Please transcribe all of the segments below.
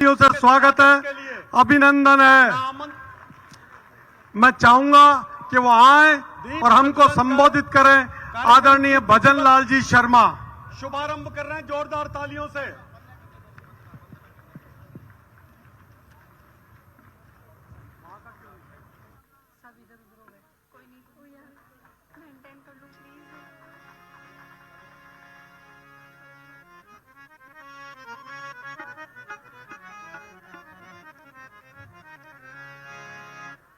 से स्वागत है, अभिनंदन है। मैं चाहूंगा कि वो आए और हमको संबोधित करें। आदरणीय भजन लाल जी शर्मा शुभारंभ कर रहे हैं जोरदार तालियों से।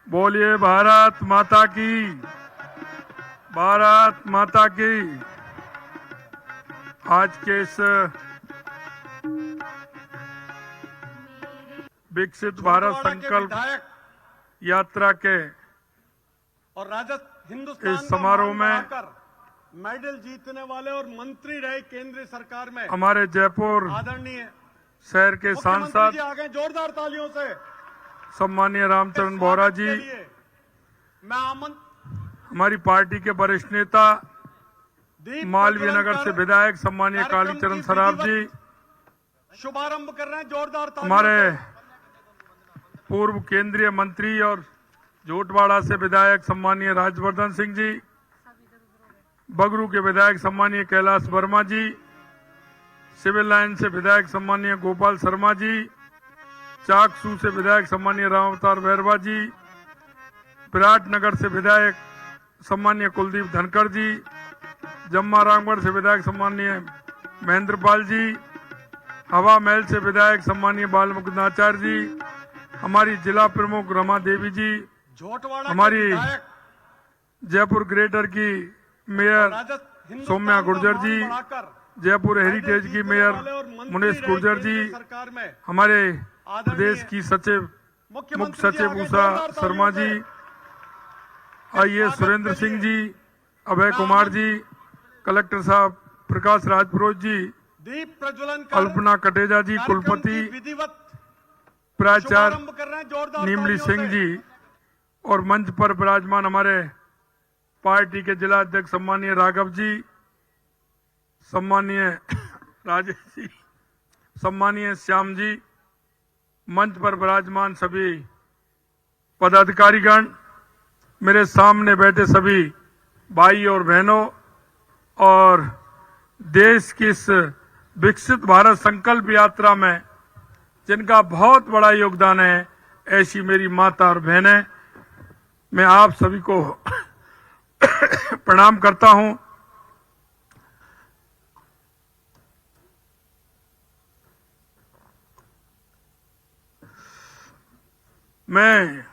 बोलिए भारत माता की, भारत माता की। आज के इस विकसित भारत संकल्प यात्रा के और हिंदुस्तान इस समारोह में मेडल जीतने वाले और मंत्री रहे केंद्र सरकार में हमारे जयपुर आदरणीय शहर के सांसद आ गए। जोरदार तालियों से सम्मानीय रामचरण बोहरा जी, मैं हमारी पार्टी के वरिष्ठ नेता मालवीय नगर से विधायक सम्मानीय कालीचरण सराफ जी, शुभारंभ कर रहे हैं जोरदार तालियों हमारे से। पूर्व केंद्रीय मंत्री और जोटवाड़ा से विधायक सम्मानीय राजवर्धन सिंह जी, बगरू के विधायक सम्मानीय कैलाश वर्मा जी, सिविल लाइन से विधायक सम्मानीय गोपाल शर्मा जी, चाकसू से विधायक सम्मानीय राम अवतार बैरवा जी, विराटनगर से विधायक सम्मानीय कुलदीप धनखड़ जी, जम्मा रामगढ़ से विधायक सम्मानीय महेंद्रपाल जी, हवा महल से विधायक सम्मानीय बालमुकुंद आचार्य जी, हमारी जिला प्रमुख रमा देवी जी, हमारी जयपुर ग्रेटर की मेयर सौम्या गुर्जर जी, जयपुर हेरिटेज की मेयर मुनेश गुर्जर जी, हमारे प्रदेश की सचिव मुख्य सचिव उषा शर्मा जी, आईएएस सुरेंद्र सिंह जी, अभय कुमार जी, कलेक्टर साहब प्रकाश राजपुरोहित जी, दीप प्रज्वलन अल्पना कटेजा जी, कुलपति प्राचार्य नीमली सिंह जी, और मंच पर विराजमान हमारे पार्टी के जिला अध्यक्ष सम्मानीय राघव जी, सम्मानीय राजेश जी, सम्मानीय श्याम जी, मंच पर विराजमान सभी पदाधिकारीगण, मेरे सामने बैठे सभी भाई और बहनों, और देश की इस विकसित भारत संकल्प यात्रा में जिनका बहुत बड़ा योगदान है, ऐसी मेरी माता और बहनें, मैं आप सभी को प्रणाम करता हूं। मैं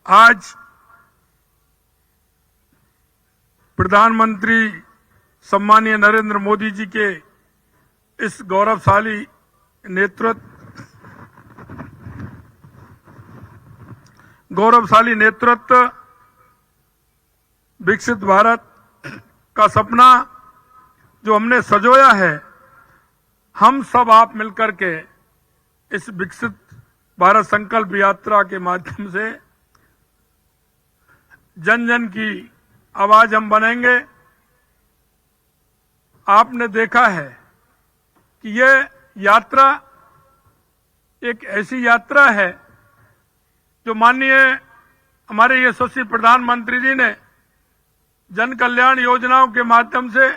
आज प्रधानमंत्री सम्मानीय नरेंद्र मोदी जी के इस गौरवशाली नेतृत्व विकसित भारत का सपना जो हमने सजोया है, हम सब आप मिलकर के इस विकसित भारत संकल्प यात्रा के माध्यम से जन जन की आवाज हम बनेंगे। आपने देखा है कि ये यात्रा एक ऐसी यात्रा है जो माननीय हमारे यशस्वी प्रधानमंत्री जी ने जन कल्याण योजनाओं के माध्यम से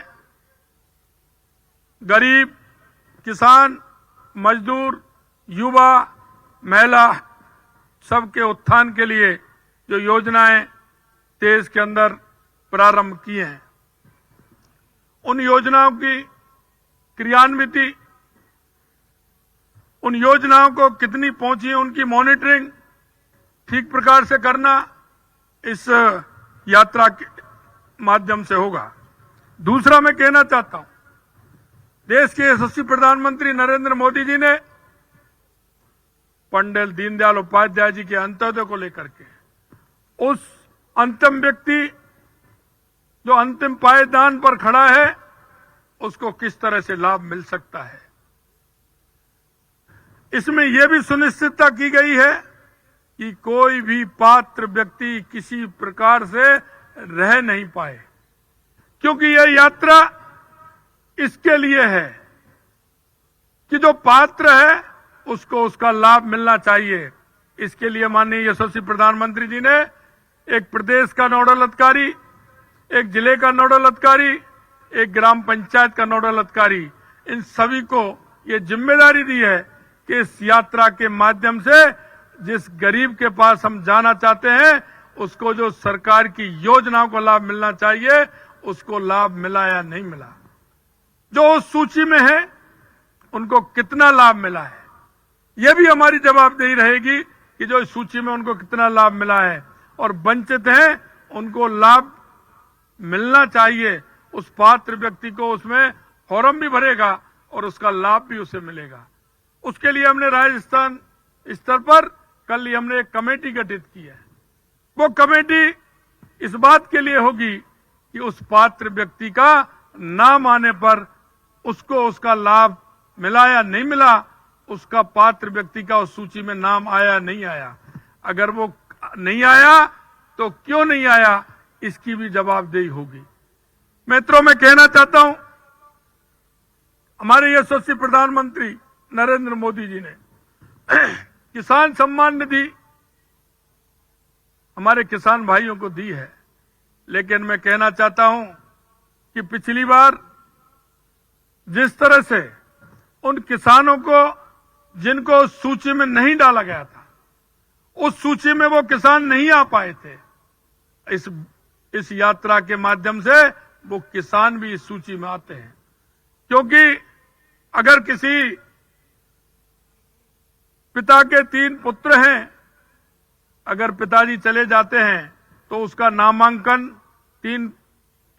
गरीब, किसान, मजदूर, युवा, महिला सबके उत्थान के लिए जो योजनाएं देश के अंदर प्रारंभ की हैं, उन योजनाओं की क्रियान्विति, उन योजनाओं को कितनी पहुंची है, उनकी मॉनिटरिंग ठीक प्रकार से करना इस यात्रा के माध्यम से होगा। दूसरा मैं कहना चाहता हूं, देश के यशस्वी प्रधानमंत्री नरेंद्र मोदी जी ने पंडित दीनदयाल उपाध्याय जी के अंत्योदय को लेकर के उस अंतिम व्यक्ति जो अंतिम पायदान पर खड़ा है उसको किस तरह से लाभ मिल सकता है, इसमें यह भी सुनिश्चितता की गई है कि कोई भी पात्र व्यक्ति किसी प्रकार से रह नहीं पाए, क्योंकि यह यात्रा इसके लिए है कि जो पात्र है उसको उसका लाभ मिलना चाहिए। इसके लिए माननीय यशस्वी प्रधानमंत्री जी ने एक प्रदेश का नोडल अधिकारी, एक जिले का नोडल अधिकारी, एक ग्राम पंचायत का नोडल अधिकारी, इन सभी को ये जिम्मेदारी दी है कि इस यात्रा के माध्यम से जिस गरीब के पास हम जाना चाहते हैं उसको जो सरकार की योजनाओं को लाभ मिलना चाहिए उसको लाभ मिला या नहीं मिला, जो उस सूची में है उनको कितना लाभ मिला है, यह भी हमारी जवाबदेही रहेगी कि जो इस सूची में उनको कितना लाभ मिला है, और वंचित हैं उनको लाभ मिलना चाहिए। उस पात्र व्यक्ति को उसमें फॉर्म भी भरेगा और उसका लाभ भी उसे मिलेगा। उसके लिए हमने राजस्थान स्तर पर कल ही हमने एक कमेटी गठित की है। वो कमेटी इस बात के लिए होगी कि उस पात्र व्यक्ति का नाम आने पर उसको उसका लाभ मिला या नहीं मिला, उसका पात्र व्यक्ति का उस सूची में नाम आया नहीं आया, अगर वो नहीं आया तो क्यों नहीं आया, इसकी भी जवाबदेही होगी। मित्रों, मैं कहना चाहता हूं, हमारे यशस्वी प्रधानमंत्री नरेंद्र मोदी जी ने किसान सम्मान निधि हमारे किसान भाइयों को दी है, लेकिन मैं कहना चाहता हूं कि पिछली बार जिस तरह से उन किसानों को जिनको उस सूची में नहीं डाला गया था, उस सूची में वो किसान नहीं आ पाए थे, इस यात्रा के माध्यम से वो किसान भी इस सूची में आते हैं। क्योंकि अगर किसी पिता के 3 पुत्र हैं, अगर पिताजी चले जाते हैं तो उसका नामांकन 3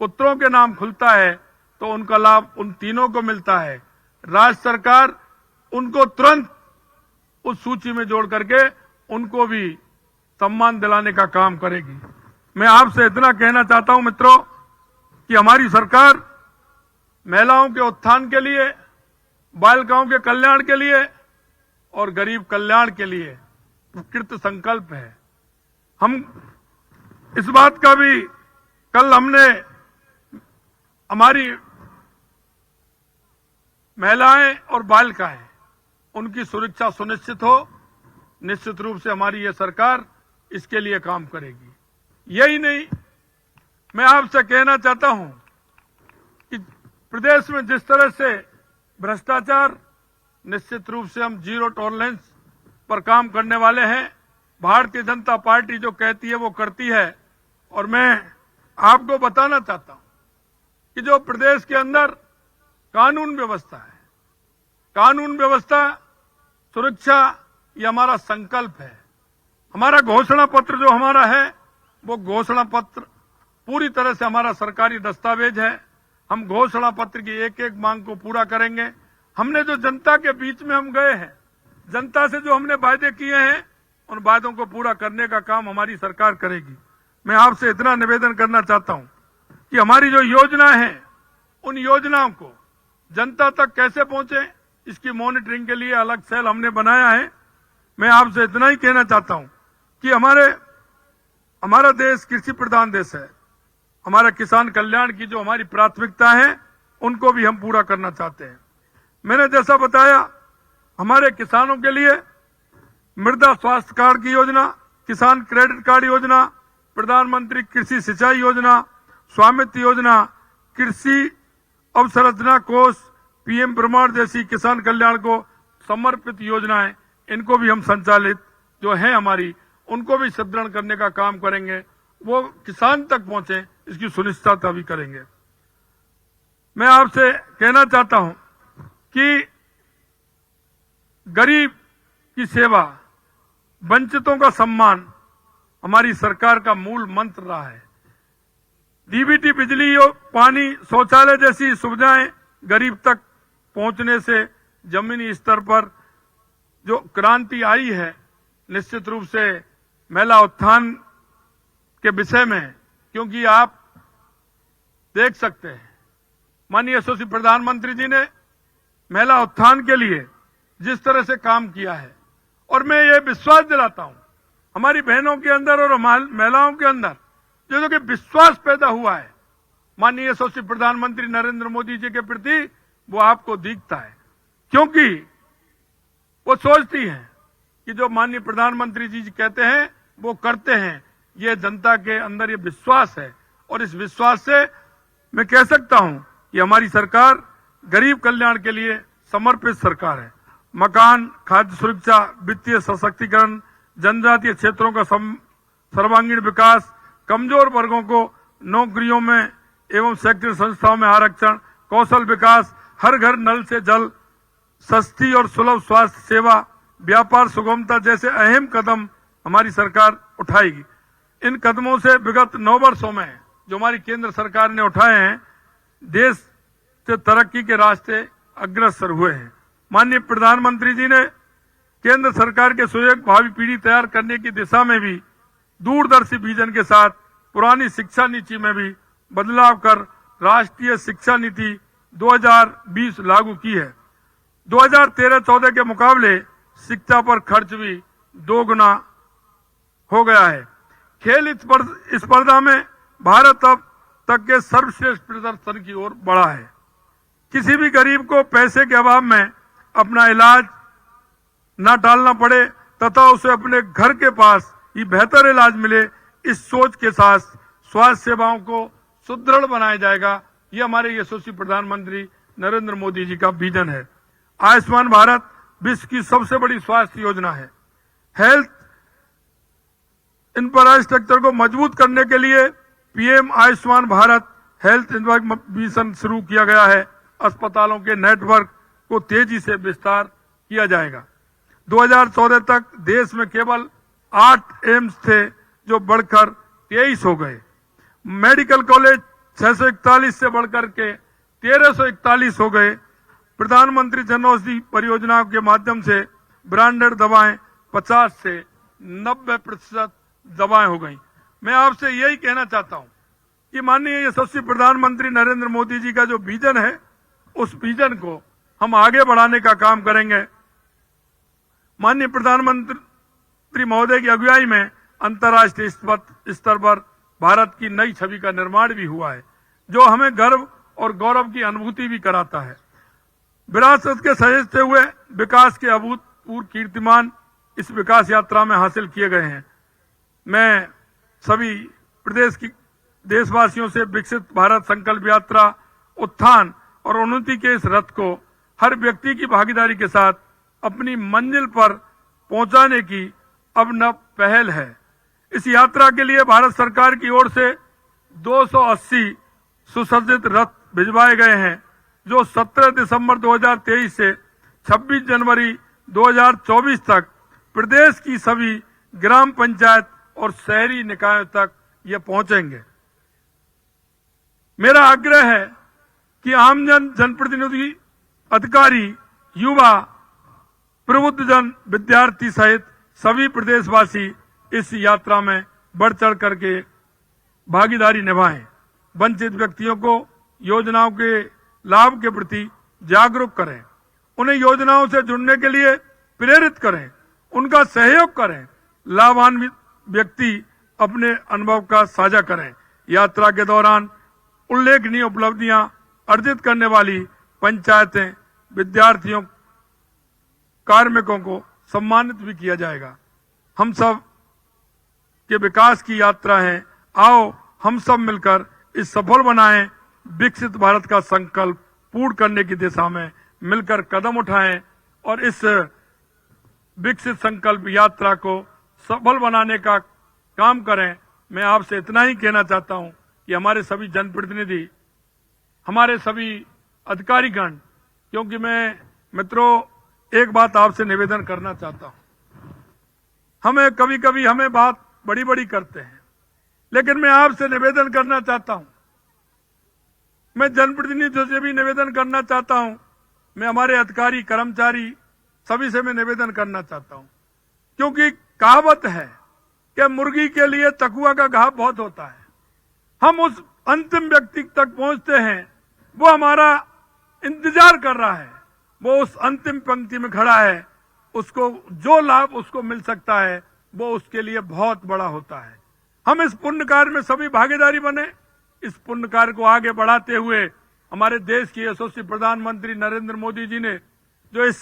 पुत्रों के नाम खुलता है तो उनका लाभ उन तीनों को मिलता है। राज्य सरकार उनको तुरंत उस सूची में जोड़ करके उनको भी सम्मान दिलाने का काम करेगी। मैं आपसे इतना कहना चाहता हूं मित्रों कि हमारी सरकार महिलाओं के उत्थान के लिए, बालिकाओं के कल्याण के लिए और गरीब कल्याण के लिए कृत संकल्प है। हम इस बात का भी कल हमने हमारी महिलाएं और बालिकाएं उनकी सुरक्षा सुनिश्चित हो, निश्चित रूप से हमारी यह सरकार इसके लिए काम करेगी। यही नहीं, मैं आपसे कहना चाहता हूं कि प्रदेश में जिस तरह से भ्रष्टाचार, निश्चित रूप से हम जीरो टॉलरेंस पर काम करने वाले हैं। भारतीय जनता पार्टी जो कहती है वो करती है, और मैं आपको बताना चाहता हूं कि जो प्रदेश के अंदर कानून व्यवस्था है, कानून व्यवस्था सुरक्षा, ये हमारा संकल्प है। हमारा घोषणा पत्र जो हमारा है वो घोषणा पत्र पूरी तरह से हमारा सरकारी दस्तावेज है। हम घोषणा पत्र की एक एक मांग को पूरा करेंगे। हमने जो जनता के बीच में हम गए हैं, जनता से जो हमने वायदे किए हैं, उन वायदों को पूरा करने का काम हमारी सरकार करेगी। मैं आपसे इतना निवेदन करना चाहता हूं कि हमारी जो योजना है उन योजनाओं को जनता तक कैसे पहुंचे, इसकी मॉनिटरिंग के लिए अलग सेल हमने बनाया है। मैं आपसे इतना ही कहना चाहता हूं कि हमारा देश कृषि प्रधान देश है। हमारा किसान कल्याण की जो हमारी प्राथमिकता है उनको भी हम पूरा करना चाहते हैं। मैंने जैसा बताया, हमारे किसानों के लिए मृदा स्वास्थ्य कार्ड की योजना, किसान क्रेडिट कार्ड योजना, प्रधानमंत्री कृषि सिंचाई योजना, स्वामित्व योजना, कृषि अवसंरचना कोष, पीएम प्रमाण जैसी किसान कल्याण को समर्पित योजनाएं, इनको भी हम संचालित जो है हमारी, उनको भी सुदृढ़ करने का काम करेंगे। वो किसान तक पहुंचे, इसकी सुनिश्चितता भी करेंगे। मैं आपसे कहना चाहता हूं कि गरीब की सेवा, वंचितों का सम्मान हमारी सरकार का मूल मंत्र रहा है। डीबीटी, बिजली और पानी, शौचालय जैसी सुविधाएं गरीब तक पहुंचने से जमीनी स्तर पर जो क्रांति आई है, निश्चित रूप से महिला उत्थान के विषय में, क्योंकि आप देख सकते हैं माननीय यशस्वी प्रधानमंत्री जी ने महिला उत्थान के लिए जिस तरह से काम किया है, और मैं ये विश्वास दिलाता हूं हमारी बहनों के अंदर और महिलाओं के अंदर जो कि विश्वास पैदा हुआ है माननीय यशस्वी प्रधानमंत्री नरेंद्र मोदी जी के प्रति, वो आपको दिखता है। क्योंकि वो सोचती हैं कि जो माननीय प्रधानमंत्री जी कहते हैं वो करते हैं। ये जनता के अंदर ये विश्वास है और इस विश्वास से मैं कह सकता हूं कि हमारी सरकार गरीब कल्याण के लिए समर्पित सरकार है। मकान, खाद्य सुरक्षा, वित्तीय सशक्तिकरण, जनजातीय क्षेत्रों का सर्वांगीण विकास, कमजोर वर्गों को नौकरियों में एवं शैक्षणिक संस्थाओं में आरक्षण, कौशल विकास, हर घर नल से जल, सस्ती और सुलभ स्वास्थ्य सेवा, व्यापार सुगमता जैसे अहम कदम हमारी सरकार उठाएगी। इन कदमों से विगत 9 वर्षों में जो हमारी केंद्र सरकार ने उठाए हैं, देश से तरक्की के रास्ते अग्रसर हुए हैं। माननीय प्रधानमंत्री जी ने केंद्र सरकार के सुयोग भावी पीढ़ी तैयार करने की दिशा में भी दूरदर्शी विजन के साथ पुरानी शिक्षा नीति में भी बदलाव कर राष्ट्रीय शिक्षा नीति 2020 लागू की है। 2013-14 के मुकाबले शिक्षा पर खर्च भी 2 गुना हो गया है। खेल स्पर्धा में भारत अब तक के सर्वश्रेष्ठ प्रदर्शन की ओर बढ़ा है। किसी भी गरीब को पैसे के अभाव में अपना इलाज न टालना पड़े तथा उसे अपने घर के पास ही बेहतर इलाज मिले, इस सोच के साथ स्वास्थ्य सेवाओं को सुदृढ़ बनाया जाएगा। ये हमारे यशस्वी प्रधानमंत्री नरेंद्र मोदी जी का विजन है। आयुष्मान भारत विश्व की सबसे बड़ी स्वास्थ्य योजना है। हेल्थ इंफ्रास्ट्रक्चर को मजबूत करने के लिए PM Ayushman Bharat health mission शुरू किया गया है। अस्पतालों के नेटवर्क को तेजी से विस्तार किया जाएगा। 2014 तक देश में केवल 8 एम्स थे जो बढ़कर 23 हो गए। मेडिकल कॉलेज 641 से बढ़कर के 1341 हो गए। प्रधानमंत्री जन औषधि परियोजनाओं के माध्यम से ब्रांडेड दवाएं 50 से 90% दवाएं हो गई। मैं आपसे यही कहना चाहता हूं कि माननीय यशस्वी प्रधानमंत्री नरेंद्र मोदी जी का जो विजन है, उस विजन को हम आगे बढ़ाने का काम करेंगे। माननीय प्रधानमंत्री महोदय की अगुवाई में अंतर्राष्ट्रीय स्तर पर भारत की नई छवि का निर्माण भी हुआ है, जो हमें गर्व और गौरव की अनुभूति भी कराता है। विरासत के सहेजते हुए विकास के अभूतपूर्व कीर्तिमान इस विकास यात्रा में हासिल किए गए हैं। मैं सभी प्रदेश की देशवासियों से विकसित भारत संकल्प यात्रा, उत्थान और उन्नति के इस रथ को हर व्यक्ति की भागीदारी के साथ अपनी मंजिल पर पहुंचाने की अब न पहल है। इस यात्रा के लिए भारत सरकार की ओर से 280 सुसज्जित रथ भिजवाए गए हैं, जो 17 दिसंबर 2023 से 26 जनवरी 2024 तक प्रदेश की सभी ग्राम पंचायत और शहरी निकायों तक ये पहुंचेंगे। मेरा आग्रह है कि आमजन, जनप्रतिनिधि, अधिकारी, युवा, प्रबुद्धजन, विद्यार्थी सहित सभी प्रदेशवासी इस यात्रा में बढ़ चढ़ करके भागीदारी निभाएं। वंचित व्यक्तियों को योजनाओं के लाभ के प्रति जागरूक करें, उन्हें योजनाओं से जुड़ने के लिए प्रेरित करें, उनका सहयोग करें। लाभान्वित व्यक्ति अपने अनुभव का साझा करें। यात्रा के दौरान उल्लेखनीय उपलब्धियां अर्जित करने वाली पंचायतें, विद्यार्थियों, कार्मिकों को सम्मानित भी किया जाएगा। हम सब के विकास की यात्रा है। आओ हम सब मिलकर इस सफल बनाएं, विकसित भारत का संकल्प पूर्ण करने की दिशा में मिलकर कदम उठाएं और इस विकसित संकल्प यात्रा को सफल बनाने का काम करें। मैं आपसे इतना ही कहना चाहता हूं कि हमारे सभी जनप्रतिनिधि, हमारे सभी अधिकारीगण, क्योंकि मैं मित्रों एक बात आपसे निवेदन करना चाहता हूं। हमें कभी कभी हमें बात बड़ी बड़ी करते हैं, लेकिन मैं आपसे निवेदन करना चाहता हूं, मैं जनप्रतिनिधियों से भी निवेदन करना चाहता हूं, मैं हमारे अधिकारी, कर्मचारी सभी से मैं निवेदन करना चाहता हूं, क्योंकि कहावत है कि मुर्गी के लिए तकुआ का घाव बहुत होता है। हम उस अंतिम व्यक्ति तक पहुंचते हैं, वो हमारा इंतजार कर रहा है, वो उस अंतिम पंक्ति में खड़ा है, उसको जो लाभ उसको मिल सकता है वो उसके लिए बहुत बड़ा होता है। हम इस पुण्य कार्य में सभी भागीदारी बने। इस पुण्य कार्य को आगे बढ़ाते हुए हमारे देश के यशस्वी प्रधानमंत्री नरेंद्र मोदी जी ने जो इस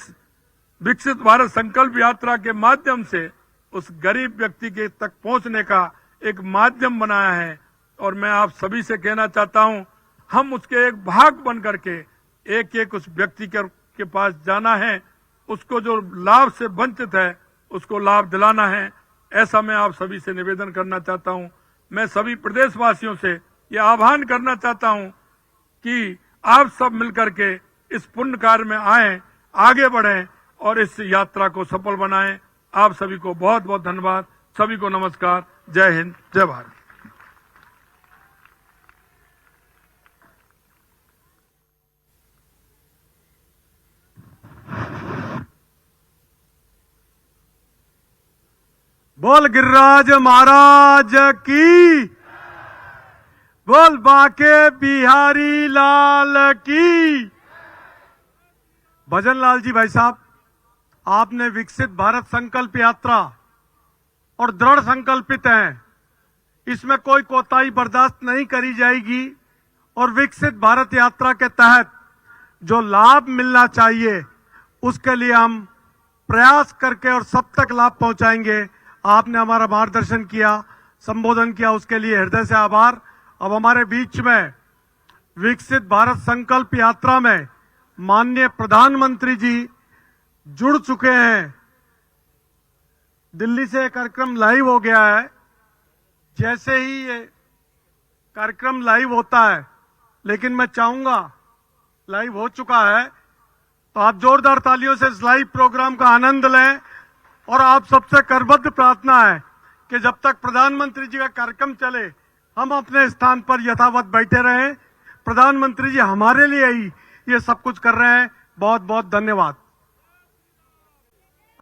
विकसित भारत संकल्प यात्रा के माध्यम से उस गरीब व्यक्ति के तक पहुंचने का एक माध्यम बनाया है। और मैं आप सभी से कहना चाहता हूं, हम उसके एक भाग बन करके एक एक उस व्यक्ति के पास जाना है, उसको जो लाभ से वंचित है उसको लाभ दिलाना है। ऐसा मैं आप सभी से निवेदन करना चाहता हूं। मैं सभी प्रदेशवासियों से यह आह्वान करना चाहता हूं कि आप सब मिलकर के इस पुण्य कार्य में आएं, आगे बढ़ें और इस यात्रा को सफल बनाएं। आप सभी को बहुत बहुत धन्यवाद। सभी को नमस्कार। जय हिंद, जय भारत। बोल गिरिराज महाराज की, बोल बांके बिहारी लाल की। भजन लाल जी भाई साहब, आपने विकसित भारत संकल्प यात्रा और दृढ़ संकल्पित हैं, इसमें कोई कोताही बर्दाश्त नहीं करी जाएगी। और विकसित भारत यात्रा के तहत जो लाभ मिलना चाहिए उसके लिए हम प्रयास करके और सब तक लाभ पहुंचाएंगे। आपने हमारा मार्गदर्शन किया, संबोधन किया, उसके लिए हृदय से आभार। अब हमारे बीच में विकसित भारत संकल्प यात्रा में माननीय प्रधानमंत्री जी जुड़ चुके हैं। दिल्ली से कार्यक्रम लाइव हो गया है। जैसे ही ये कार्यक्रम लाइव होता है, लेकिन मैं चाहूंगा, लाइव हो चुका है तो आप जोरदार तालियों से इस लाइव प्रोग्राम का आनंद लें। और आप सबसे करबद्ध प्रार्थना है कि जब तक प्रधानमंत्री जी का कार्यक्रम चले हम अपने स्थान पर यथावत बैठे रहें। प्रधानमंत्री जी हमारे लिए ही ये सब कुछ कर रहे हैं। बहुत बहुत धन्यवाद।